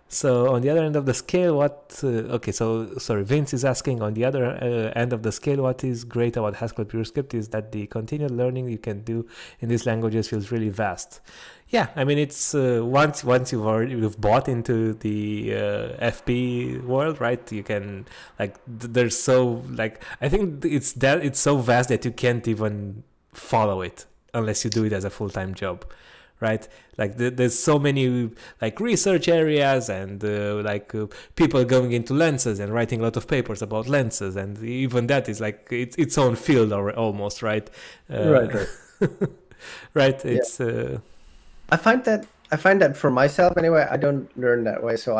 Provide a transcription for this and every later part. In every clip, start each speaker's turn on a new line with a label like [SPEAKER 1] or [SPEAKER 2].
[SPEAKER 1] So on the other end of the scale, what? Okay, so sorry, Vince is asking on the other end of the scale, what is great about Haskell Purescript is that the continued learning you can do in these languages feels really vast. Yeah, I mean it's once you've bought into the FP world, right? You can like there's so like I think it's so vast that you can't even follow it unless you do it as a full-time job, right? Like there's so many like research areas and people going into lenses and writing a lot of papers about lenses, and even that is like its own field or almost, right?
[SPEAKER 2] Right.
[SPEAKER 1] Right.
[SPEAKER 2] Yeah.
[SPEAKER 1] It's
[SPEAKER 2] I find that for myself anyway, I don't learn that way. So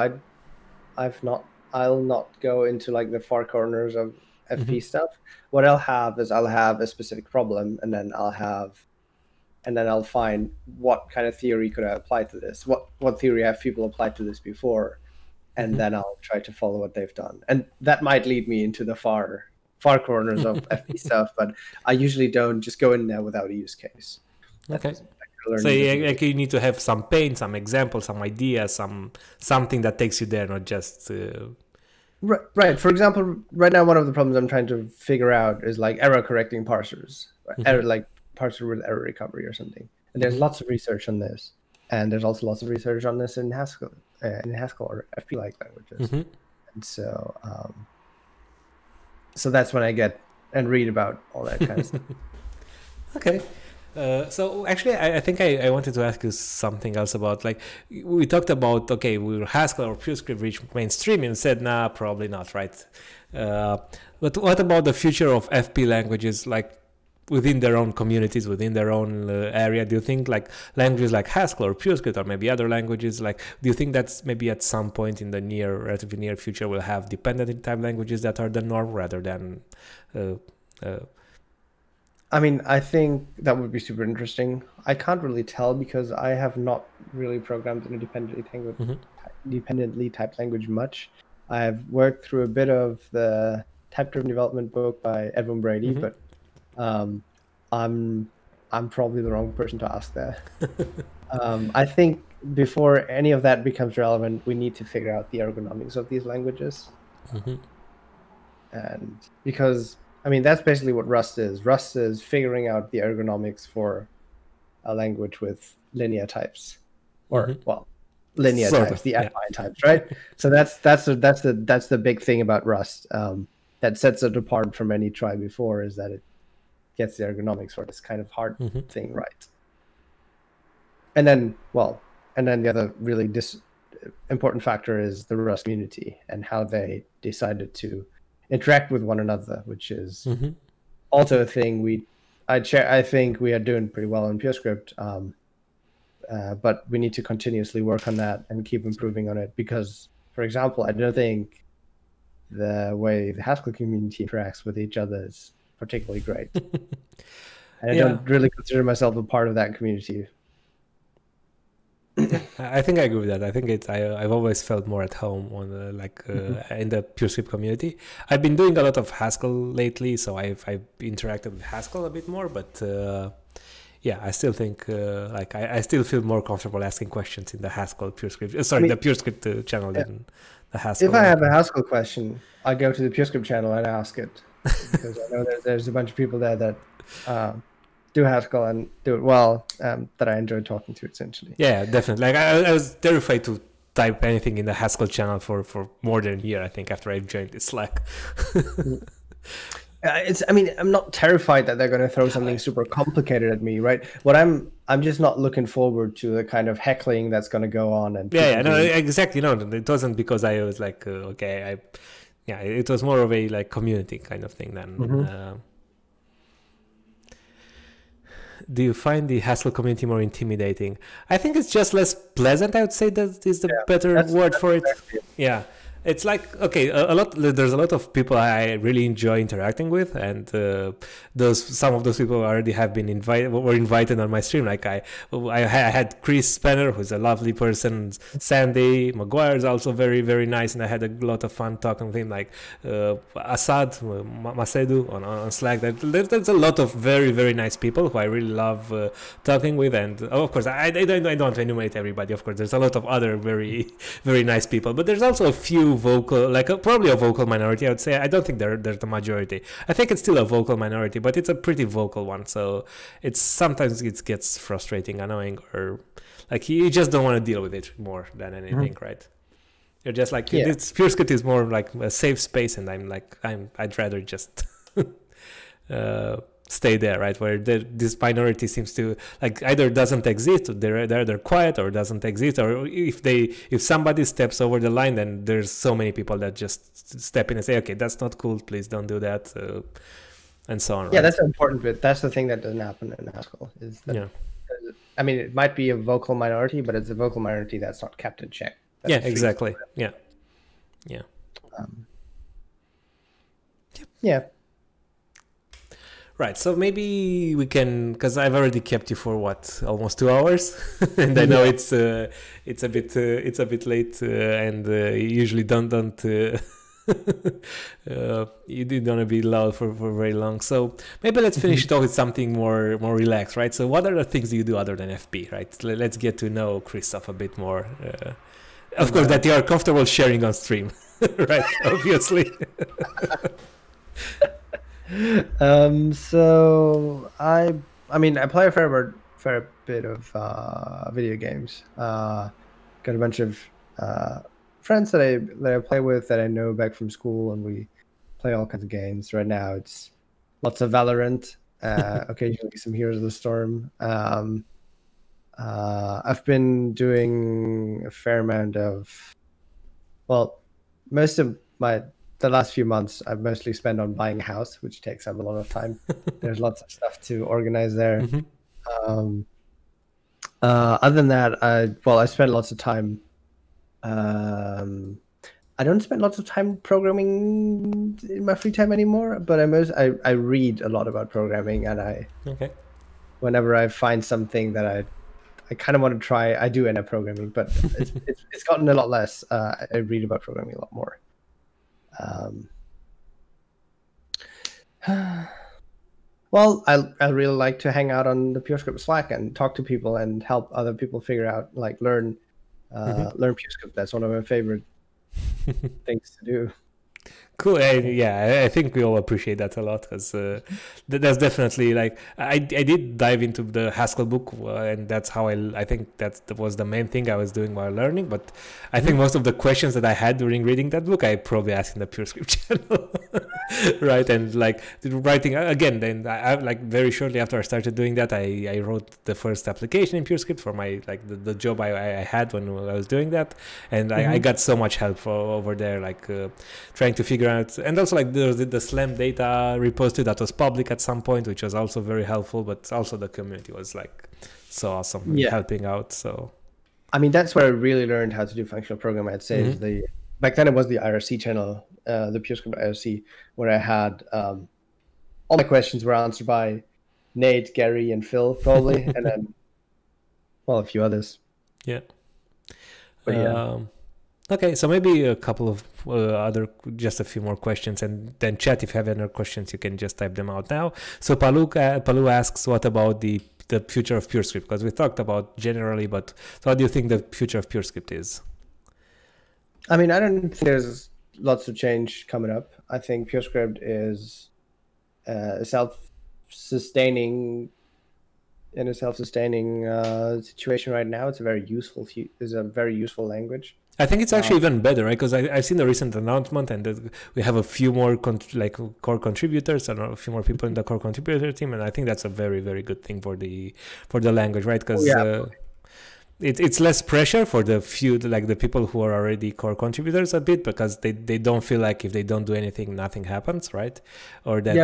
[SPEAKER 2] I'll not go into like the far corners of FP stuff. What I'll have is I'll have a specific problem, and then I'll find what kind of theory could I apply to this. What theory have people applied to this before, and then I'll try to follow what they've done. And that might lead me into the far corners of FP stuff, but I usually don't just go in there without a use case.
[SPEAKER 1] okay. So you need to have some pain, some example, some idea, something that takes you there, not just.
[SPEAKER 2] Right. For example, right now one of the problems I'm trying to figure out is like error correcting parsers, like parser with error recovery or something. And there's lots of research on this, and there's also lots of research on this in Haskell or FP-like languages. And so, so that's when I get and read about all that kind of stuff.
[SPEAKER 1] Okay. So actually, I think I wanted to ask you something else about, like, we talked about, okay, will Haskell or Purescript reach mainstream, and said, nah, probably not, right? But what about the future of FP languages, like within their own communities, within their own area? Do you think like languages like Haskell or Purescript or maybe other languages, like, do you think that's maybe at some point in the relatively near future will have dependency type languages that are the norm rather than
[SPEAKER 2] I mean, I think that would be super interesting. I can't really tell because I have not really programmed in a dependently typed language much. I've worked through a bit of the type-driven development book by Edwin Brady, but I'm probably the wrong person to ask that. I think before any of that becomes relevant, we need to figure out the ergonomics of these languages, and because I mean, that's basically what Rust is. Rust is figuring out the ergonomics for a language with linear types, or well, linear types, the affine types, right? So that's the big thing about Rust that sets it apart from any try before, is that it gets the ergonomics for this kind of hard thing right. And then, the other really important factor is the Rust community and how they decided to interact with one another, which is also a thing I think we are doing pretty well in Purescript, but we need to continuously work on that and keep improving on it, because, for example, I don't think the way the Haskell community interacts with each other is particularly great. And I don't really consider myself a part of that community.
[SPEAKER 1] I think I agree with that. I think I've always felt more at home on in the Purescript community. I've been doing a lot of Haskell lately, so I've interacted with Haskell a bit more. But I still think I still feel more comfortable asking questions in the Haskell Purescript. The Purescript channel than the Haskell.
[SPEAKER 2] If I have a Haskell question, I go to the Purescript channel and ask it, because I know there's a bunch of people there that do Haskell and do it well, that I enjoy talking to, essentially.
[SPEAKER 1] Yeah, definitely. Like I was terrified to type anything in the Haskell channel for more than a year, I think, after I joined the Slack.
[SPEAKER 2] I mean, I'm not terrified that they're going to throw something super complicated at me, right? What I'm just not looking forward to the kind of heckling that's going to go on. And
[SPEAKER 1] exactly. No, it wasn't because I was like, it was more of a like community kind of thing than. Do you find the Haskell community more intimidating? I think it's just less pleasant. I would say that is the better word for it. Yeah. It's like, okay, there's a lot of people I really enjoy interacting with, and some of those people already have been were invited on my stream. Like I had Chris Spanner, who's a lovely person. Sandy McGuire is also very, very nice, and I had a lot of fun talking with him. Like Assad Macedu on Slack. There's a lot of very, very nice people who I really love talking with, and of course I don't want to enumerate everybody. Of course, there's a lot of other very, very nice people, but there's also a few vocal, like probably a vocal minority, I would say. I don't think they're the majority. I think it's still a vocal minority, but it's a pretty vocal one. So sometimes it gets frustrating, annoying, or like you just don't want to deal with it more than anything, right? You're just like, Purescript is more like a safe space, and I'd rather just stay there, right? Where this minority seems to like either doesn't exist, or they're quiet, or doesn't exist, or if somebody steps over the line, then there's so many people that just step in and say, okay, that's not cool, please don't do that, and so on.
[SPEAKER 2] Yeah,
[SPEAKER 1] right?
[SPEAKER 2] that's an important bit. That's the thing that doesn't happen in Haskell. Is that, I mean, it might be a vocal minority, but it's a vocal minority that's not kept in check.
[SPEAKER 1] Exactly. Yeah.
[SPEAKER 2] Yeah. Right.
[SPEAKER 1] So maybe we can, because I've already kept you for almost 2 hours, and I know it's a bit late, and you usually don't you didn't want to be loud for very long. So maybe let's finish it off with something more relaxed, right? So what are the things you do other than FP, right? Let's get to know Christoph a bit more. Of course, that you are comfortable sharing on stream, right? Obviously.
[SPEAKER 2] So I mean, I play a fair bit of video games. Got a bunch of friends that I play with that I know back from school, and we play all kinds of games. Right now, it's lots of Valorant. Occasionally, some Heroes of the Storm. I've been doing a fair amount of, most of the last few months I've mostly spent on buying a house, which takes up a lot of time. There's lots of stuff to organize there. Other than that, I spend lots of time. I don't spend lots of time programming in my free time anymore, but I read a lot about programming, and whenever I find something that I kind of want to try, I do end up programming, but it's gotten a lot less. I read about programming a lot more. Well, I really like to hang out on the Purescript Slack and talk to people and help other people figure out, like, learn Purescript. That's one of my favorite things to do.
[SPEAKER 1] Cool. I think we all appreciate that a lot, because that's definitely, like, I did dive into the Haskell book, and that's how I think that was the main thing I was doing while learning. But I think most of the questions that I had during reading that book, I probably asked in the Purescript channel, right? And like writing again, then I like very shortly after I started doing that, I wrote the first application in Purescript for my the job I had when I was doing that, and I got so much help over there, like trying to figure out, and also like the Slam data repository that was public at some point, which was also very helpful, but also the community was like so awesome helping out. So
[SPEAKER 2] I mean, that's where I really learned how to do functional programming. I'd say is back then it was the IRC channel, the Purescript IRC, where I had all my questions were answered by Nate, Gary, and Phil probably, and then a few others.
[SPEAKER 1] But okay, so maybe a couple of just a few more questions, and then chat, if you have any other questions, you can just type them out now. So Palu asks, what about the future of Purescript? Because we talked about generally, but so what do you think the future of Purescript is?
[SPEAKER 2] I mean, I don't think there's lots of change coming up. I think Purescript is self-sustaining in a self-sustaining situation right now. It's a very useful language.
[SPEAKER 1] I think it's actually even better, right? Because I've seen the recent announcement, and we have a few more core contributors, and a few more people in the core contributor team, and I think that's a very, very good thing for the language, right? Because it's less pressure for the few, like the people who are already core contributors a bit, because they don't feel like if they don't do anything, nothing happens, right? Or that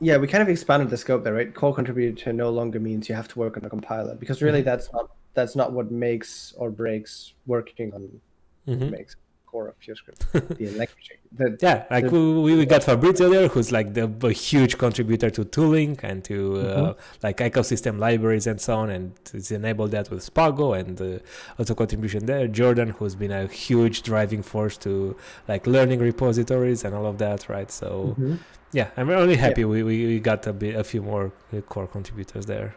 [SPEAKER 2] we kind of expanded the scope there, right? Core contributor no longer means you have to work on a compiler, because really that's not what makes or breaks working on makes core of Purescript, the language.
[SPEAKER 1] Yeah, like we got Fabrizio there, who's like a huge contributor to tooling and to like ecosystem libraries and so on, and it's enabled that with Spago, and also contribution there. Jordan, who's been a huge driving force to like learning repositories and all of that, right? So yeah, I'm really happy we got a few more core contributors there.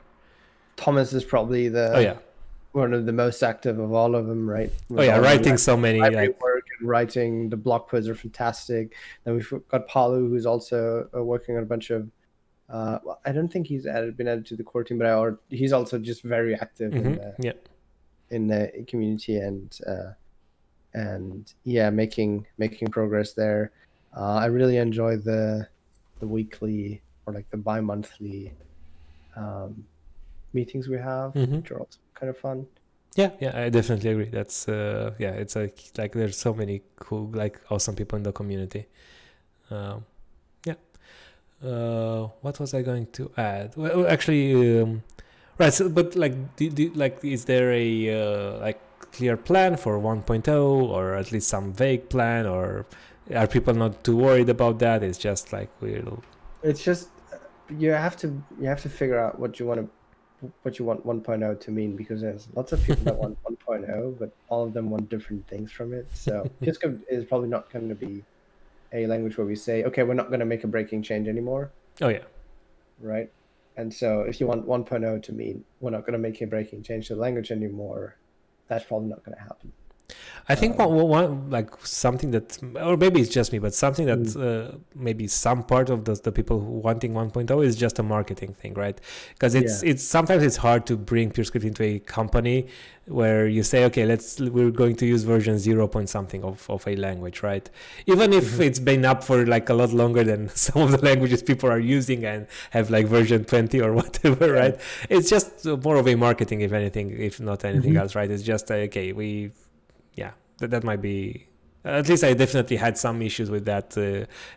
[SPEAKER 2] Thomas is probably one of the most active of all of them, right?
[SPEAKER 1] With writing so many
[SPEAKER 2] work and writing the blog posts are fantastic. Then we've got Palu, who's also working on a bunch of. Well, I don't think he's been added to the core team, but he's also just very active in the community and making progress there. I really enjoy the weekly or like the bi-monthly meetings we have, which are also kind of fun.
[SPEAKER 1] Yeah, I definitely agree. That's it's like there's so many cool, like awesome people in the community. What was I going to add? Well, actually, right. So, but like, is there a like clear plan for 1.0, or at least some vague plan, or are people not too worried about that? It's just like
[SPEAKER 2] It's just you have to figure out what you want 1.0 to mean, because there's lots of people that want 1.0, but all of them want different things from it. So Purescript is probably not going to be a language where we say, okay, we're not going to make a breaking change anymore.
[SPEAKER 1] Oh yeah.
[SPEAKER 2] Right. And so if you want 1.0 to mean we're not going to make a breaking change to the language anymore, that's probably not going to happen.
[SPEAKER 1] I think one like something that, or maybe it's just me, but something that maybe some part of the people who wanting 1.0 is just a marketing thing, right? Because it's sometimes it's hard to bring Purescript into a company where you say, okay, we're going to use version 0 point something of a language, right? Even if it's been up for like a lot longer than some of the languages people are using and have like version 20 or whatever, right? It's just more of a marketing, if anything, if not anything else, right? It's just okay, that might be, at least I definitely had some issues with that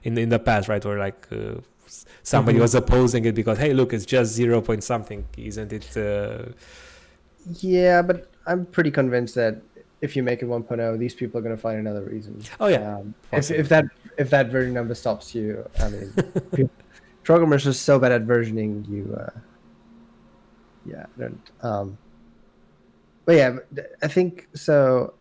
[SPEAKER 1] in the past, right? Where like somebody was opposing it because, hey, look, it's just 0 point something, isn't it?
[SPEAKER 2] Yeah, but I'm pretty convinced that if you make it 1.0, these people are going to find another reason.
[SPEAKER 1] Oh yeah.
[SPEAKER 2] If that version number stops you, I mean, programmers are so bad at versioning. But yeah, I think so.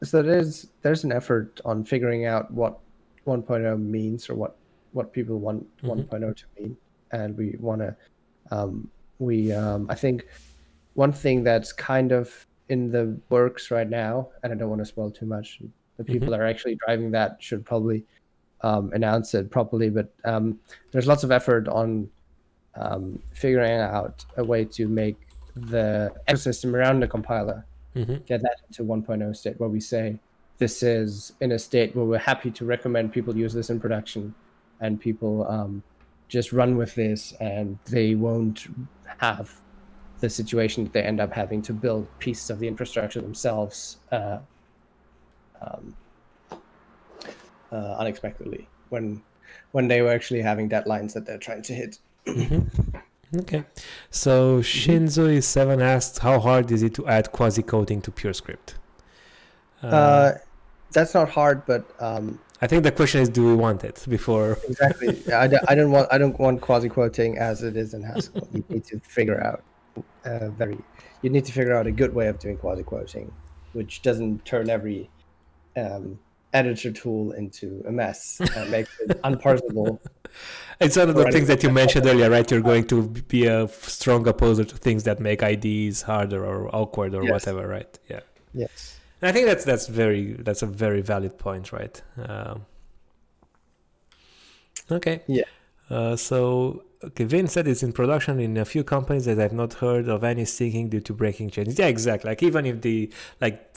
[SPEAKER 2] So there's an effort on figuring out what 1.0 means, or what people want 1.0 to mean, and we want to I think one thing that's kind of in the works right now, and I don't want to spoil too much, the people that are actually driving that should probably announce it properly, but there's lots of effort on figuring out a way to make the ecosystem around the compiler get that into 1.0 state, where we say this is in a state where we're happy to recommend people use this in production, and people just run with this, and they won't have the situation that they end up having to build pieces of the infrastructure themselves unexpectedly when they were actually having deadlines that they're trying to hit.
[SPEAKER 1] Okay, so Shinzui7 asked, how hard is it to add quasi-coding to Purescript?
[SPEAKER 2] That's not hard, but
[SPEAKER 1] I think the question is, do we want it before?
[SPEAKER 2] Exactly. I don't want quasi-quoting as it is in Haskell. You need to figure out a good way of doing quasi-quoting, which doesn't turn every editor tool into a mess and makes it unparsable.
[SPEAKER 1] It's one of the things that you mentioned earlier, right? You're going to be a strong opposer to things that make IDs harder or awkward or whatever, right? Yeah.
[SPEAKER 2] Yes.
[SPEAKER 1] And I think that's a very valid point, right? Okay.
[SPEAKER 2] Yeah.
[SPEAKER 1] So Vin said it's in production in a few companies that I've not heard of any syncing due to breaking changes. Yeah, exactly. Like even if the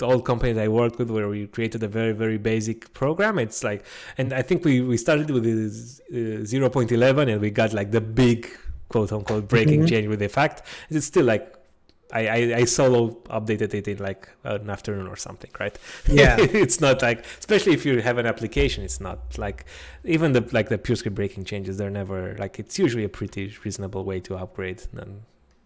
[SPEAKER 1] old companies I worked with where we created a very, very basic program, it's like, and I think we started with 0.11 and we got like the big quote unquote breaking change with the fact. It's still like, I solo updated it in like an afternoon or something, right?
[SPEAKER 2] Yeah.
[SPEAKER 1] It's not like, especially if you have an application, it's not like even the Purescript breaking changes, they're never like, it's usually a pretty reasonable way to upgrade. And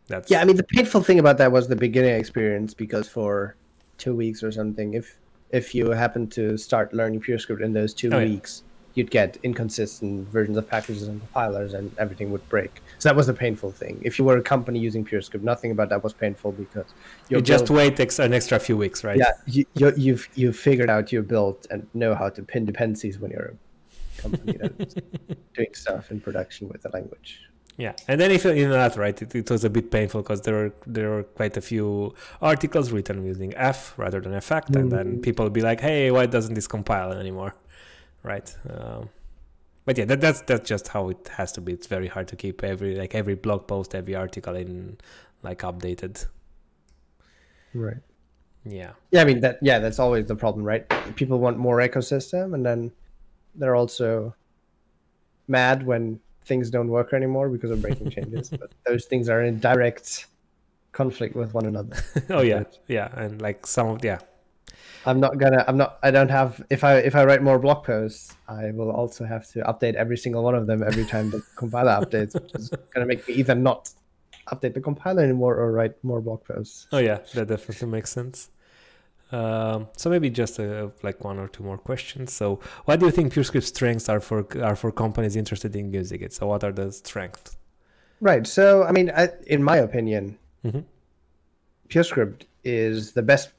[SPEAKER 1] that's,
[SPEAKER 2] yeah, I mean, the painful thing about that was the beginning experience, because for 2 weeks or something, if if you happen to start learning Purescript in those 2 weeks, you'd get inconsistent versions of packages and compilers, and everything would break. So that was the painful thing. If you were a company using Purescript, nothing about that was painful because
[SPEAKER 1] you just wait an extra few weeks, right?
[SPEAKER 2] Yeah, you've figured out your build and know how to pin dependencies when you're a company that's doing stuff in production with the language.
[SPEAKER 1] Yeah, and then if you know that, right, it was a bit painful because there were quite a few articles written using F rather than effect, and then people would be like, "Hey, why doesn't this compile anymore?" Right? But yeah, that's just how it has to be. It's very hard to keep every blog post, every article in updated.
[SPEAKER 2] Right.
[SPEAKER 1] Yeah.
[SPEAKER 2] Yeah, I mean that's always the problem, right? People want more ecosystem, and then they're also mad when things don't work anymore because of breaking changes. But those things are in direct conflict with one another.
[SPEAKER 1] Oh yeah, and
[SPEAKER 2] I don't have, if I write more blog posts, I will also have to update every single one of them every time the compiler updates, which is going to make me either not update the compiler anymore or write more blog posts.
[SPEAKER 1] Oh yeah, that definitely makes sense. So maybe just one or two more questions. So what do you think Purescript's strengths are for companies interested in using it? So what are the strengths?
[SPEAKER 2] Right. So I mean, in my opinion, Purescript is the best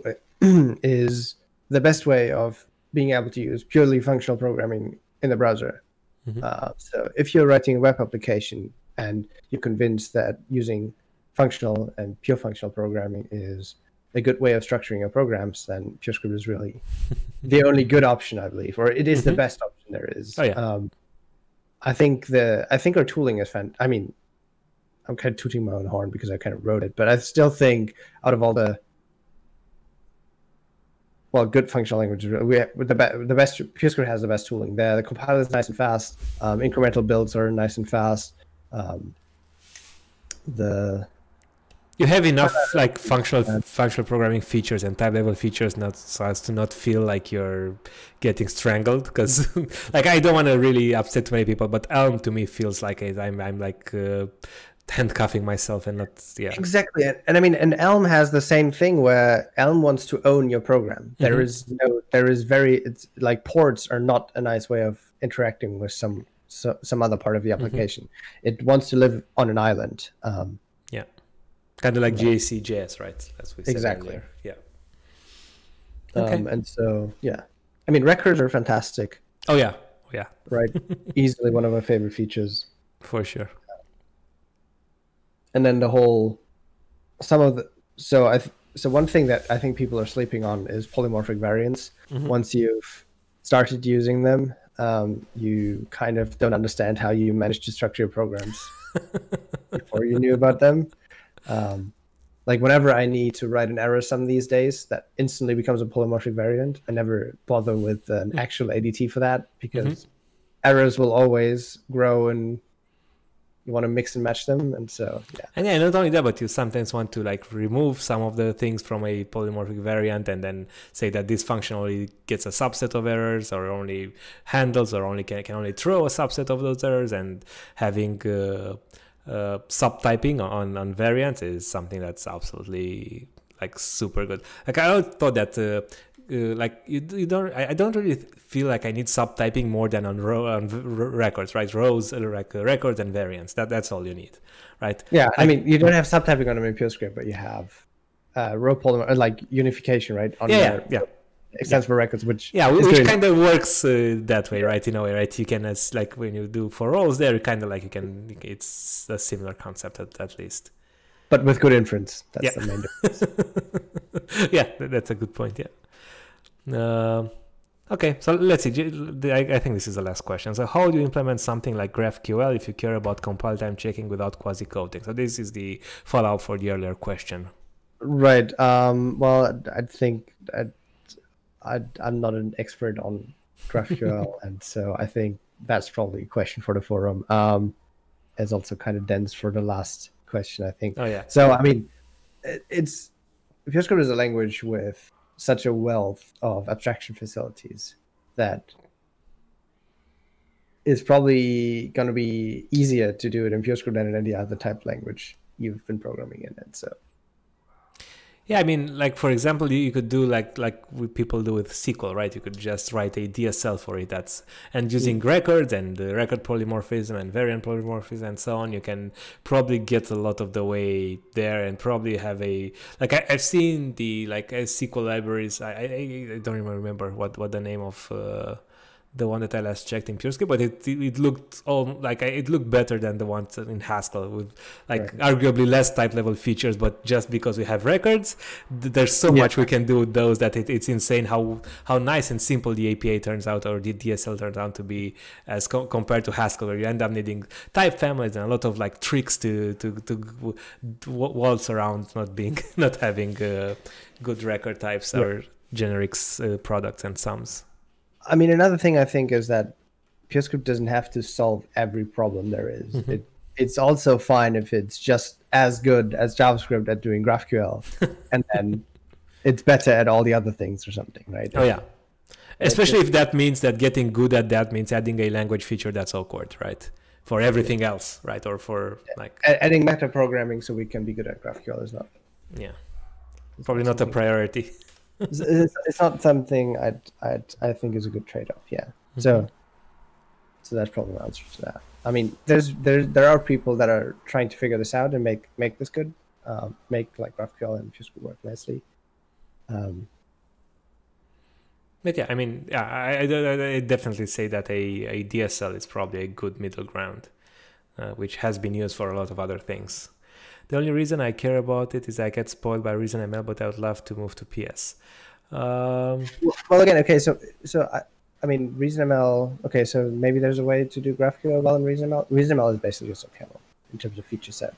[SPEAKER 2] way of being able to use purely functional programming in the browser. So if you're writing a web application and you're convinced that using functional and pure functional programming is a good way of structuring your programs, then Purescript is really the only good option, I believe, or it is the best option there is.
[SPEAKER 1] Oh, yeah.
[SPEAKER 2] I think our tooling is I mean, I'm kind of tooting my own horn because I kind of wrote it, but I still think out of all the good functional languages, the best Purescript has the best tooling there. The compiler is nice and fast. Incremental builds are nice and fast.
[SPEAKER 1] You have enough functional programming features and type level features so as to not feel like you're getting strangled, because I don't want to really upset too many people, but Elm to me feels like I'm handcuffing myself and not
[SPEAKER 2] exactly. And I mean, and Elm has the same thing where Elm wants to own your program. It's like ports are not a nice way of interacting with some other part of the application. It wants to live on an island.
[SPEAKER 1] Kind of like JC.js, right? As we said earlier. Yeah.
[SPEAKER 2] Okay. And so, I mean, records are fantastic.
[SPEAKER 1] Oh yeah.
[SPEAKER 2] Right. Easily one of my favorite features.
[SPEAKER 1] For sure.
[SPEAKER 2] And then so one thing that I think people are sleeping on is polymorphic variants. Once you've started using them, you kind of don't understand how you manage to structure your programs before you knew about them. Whenever I need to write an error sum these days, that instantly becomes a polymorphic variant. I never bother with an actual ADT for that because errors will always grow and you want to mix and match them. And so,
[SPEAKER 1] And not only that, but you sometimes want to remove some of the things from a polymorphic variant and then say that this function only gets a subset of errors or only handles or only can only throw a subset of those errors, and having subtyping on variants is something that's absolutely super good. I always thought that I don't really feel like I need subtyping more than on records, right? Rows, records and variants. That's all you need, right?
[SPEAKER 2] Yeah, I mean, you don't have subtyping on a Purescript, but you have row polymer, unification, right? On extends for records, which
[SPEAKER 1] kind of works that way, right? In a way, right? You can when you do for rows there, kind of it's a similar concept at least.
[SPEAKER 2] But with good inference, that's the main difference.
[SPEAKER 1] Yeah, that's a good point. Yeah. Okay, so let's see. I think this is the last question. So how do you implement something like GraphQL if you care about compile time checking without quasi-coding? So this is the follow-up for the earlier question.
[SPEAKER 2] Right. Well, I think I'm not an expert on GraphQL, and so I think that's probably a question for the forum. It's also kind of dense for the last question, I think.
[SPEAKER 1] Oh yeah.
[SPEAKER 2] So I mean, Purescript is a language with such a wealth of abstraction facilities that it's probably going to be easier to do it in Purescript than in any other type language you've been programming in it. So.
[SPEAKER 1] Yeah, I mean, like for example, you could do like people do with SQL, right? You could just write a DSL for it. And using records and record polymorphism and variant polymorphism and so on, you can probably get a lot of the way there and probably have I've seen the SQL libraries. I don't even remember what the name of the one that I last checked in Purescript, but it looked it looked better than the ones in Haskell with arguably less type level features, but just because we have records, there's so much we can do with those that it's insane how nice and simple the APA turns out, or the DSL turns out to be as compared to Haskell, where you end up needing type families and a lot of tricks to waltz around not having good record types or generics products and sums.
[SPEAKER 2] I mean, another thing I think is that Purescript doesn't have to solve every problem there is. It's also fine if it's just as good as JavaScript at doing GraphQL, and then it's better at all the other things or something, right?
[SPEAKER 1] Oh yeah, especially if that means that getting good at that means adding a language feature that's awkward, right? For everything else, right? Or for
[SPEAKER 2] adding meta programming so we can be good at GraphQL is not.
[SPEAKER 1] Yeah, probably not a priority.
[SPEAKER 2] It's not something I think is a good trade-off. Yeah. So that's probably my answer to that. I mean, there are people that are trying to figure this out and make this good, make GraphQL and Purescript work nicely.
[SPEAKER 1] But yeah, I mean, I definitely say that a DSL is probably a good middle ground, which has been used for a lot of other things. The only reason I care about it is I get spoiled by ReasonML, but I would love to move to PS.
[SPEAKER 2] Well, again, okay, so I mean, ReasonML, okay, so maybe there's a way to do GraphQL well in ReasonML. ReasonML is basically just OCaml in terms of feature set.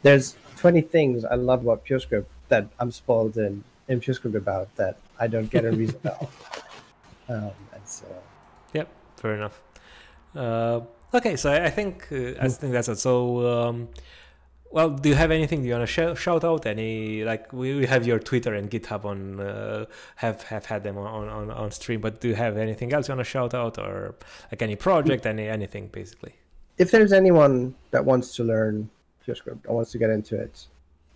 [SPEAKER 2] There's 20 things I love about Purescript that I'm spoiled in Purescript about that I don't get in ReasonML.
[SPEAKER 1] Yep, fair enough. Okay, so I think that's it. So, well, do you have anything you want to shout out? Any we have your Twitter and GitHub on have had them on stream, but do you have anything else you want to shout out, or any project, anything basically?
[SPEAKER 2] If there's anyone that wants to learn Purescript or wants to get into it,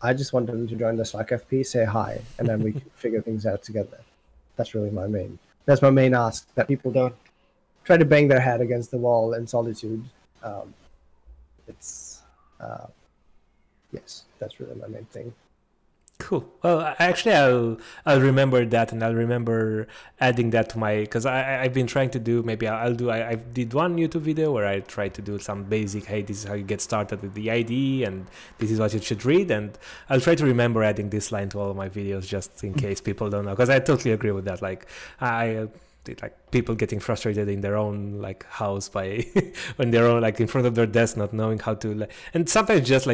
[SPEAKER 2] I just want them to join the Slack FP, say hi, and then we can figure things out together. That's really my main ask, that people don't try to bang their head against the wall in solitude. Yes, that's really my main thing.
[SPEAKER 1] Cool. Well, actually, I'll remember that, and I'll remember adding that to my, because I've been trying to do, maybe I did one YouTube video where I tried to do some basic, hey, this is how you get started with the IDE, and this is what you should read, and I'll try to remember adding this line to all of my videos just in case people don't know, because I totally agree with that. People getting frustrated in their own house by when they're all in front of their desk, not knowing how to and sometimes just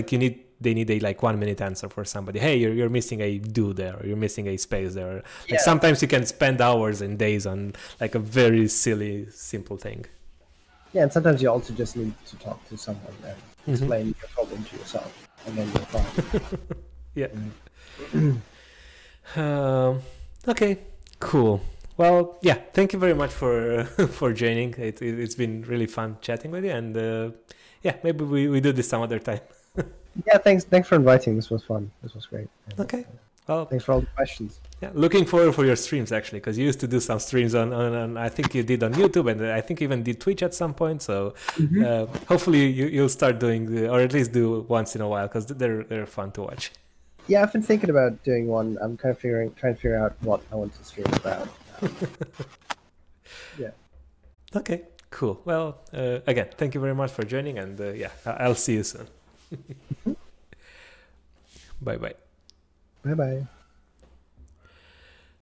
[SPEAKER 1] they need a 1 minute answer for somebody. Hey, you're missing a do there, or you're missing a space there. Sometimes you can spend hours and days on a very silly, simple thing.
[SPEAKER 2] Yeah, and sometimes you also just need to talk to someone and explain your problem to yourself, and then you're
[SPEAKER 1] fine. Yeah. Okay. Cool. Well, yeah. Thank you very much for joining. It's been really fun chatting with you, and yeah, maybe we do this some other time.
[SPEAKER 2] Yeah, thanks for inviting. This was fun. This was great.
[SPEAKER 1] Okay. Well,
[SPEAKER 2] thanks for all the questions.
[SPEAKER 1] Yeah, looking forward for your streams actually, because you used to do some streams on I think you did on YouTube, and I think even did Twitch at some point. So hopefully you'll start doing, or at least do once in a while, because they're fun to watch.
[SPEAKER 2] Yeah, I've been thinking about doing one. I'm kind of trying to figure out what I want to stream about. Yeah.
[SPEAKER 1] Okay. Cool. Well, again, thank you very much for joining, and yeah, I'll see you soon. Bye bye.
[SPEAKER 2] Bye bye.